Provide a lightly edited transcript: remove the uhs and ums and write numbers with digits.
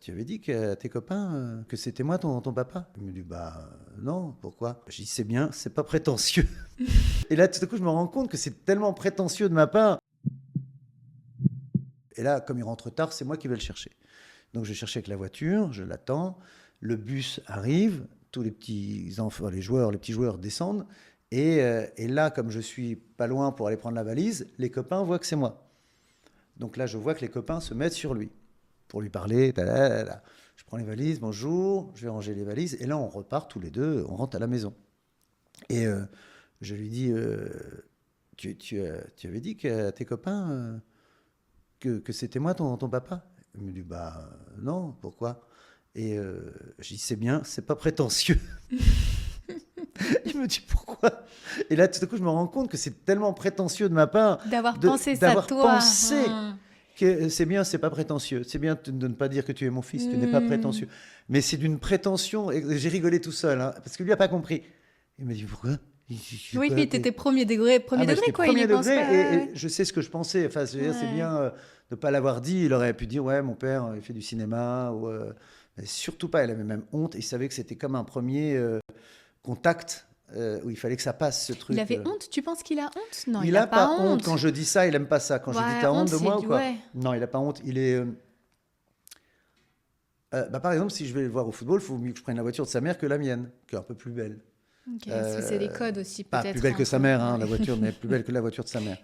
Tu avais dit à tes copains que c'était moi ton papa. Il me dit, non, pourquoi? Je dis, c'est bien, c'est pas prétentieux. Et là, tout à coup, je me rends compte que c'est tellement prétentieux de ma part. Et là, comme il rentre tard, c'est moi qui vais le chercher. Donc je cherche avec la voiture, je l'attends, le bus arrive, tous les petits enfants, les petits joueurs descendent. Et là, comme je suis pas loin pour aller prendre la valise, les copains voient que c'est moi. Donc là, je vois que les copains se mettent sur lui pour lui parler. Tadadada. Je prends les valises, bonjour, je vais ranger les valises. Et là, on repart tous les deux, on rentre à la maison. Et je lui dis, tu avais dit à tes copains que c'était moi ton papa? Il me dit, non, pourquoi? Et je dis, c'est bien, c'est pas prétentieux. Il me dit, pourquoi? Et là, tout à coup, je me rends compte que c'est tellement prétentieux de ma part D'avoir pensé ça, d'avoir toi. pensé que c'est bien, c'est pas prétentieux. C'est bien de ne pas dire que tu es mon fils, tu n'es pas prétentieux. Mais c'est d'une prétention, et j'ai rigolé tout seul, hein, parce que lui n'a pas compris. Il me dit, pourquoi? Oui, puis t'étais premier degré, J'étais quoi, il y premier pense degré pas. et je sais ce que je pensais. Enfin, je veux dire, c'est Ouais. bien de ne pas l'avoir dit. Il aurait pu dire, ouais, mon père, il fait du cinéma. Mais surtout pas, il avait même honte. Il savait que c'était comme un premier contact où il fallait que ça passe, ce Il truc. avait honte? Tu penses qu'il a honte? Non, Il il a n'a pas pas honte. Quand honte. je dis ça, il aime pas ça. Quand je dis, Ouais, t'as honte, honte de moi ou quoi? ouais. Non, il n'a pas honte. Il est... par exemple, si je vais le voir au football, il faut mieux que je prenne la voiture de sa mère que la mienne, qui est un peu plus belle. Ok, parce que c'est des codes aussi, Pas peut-être. plus belle que sa entre- mère, hein, ouais. la voiture, mais plus belle que la voiture de sa mère.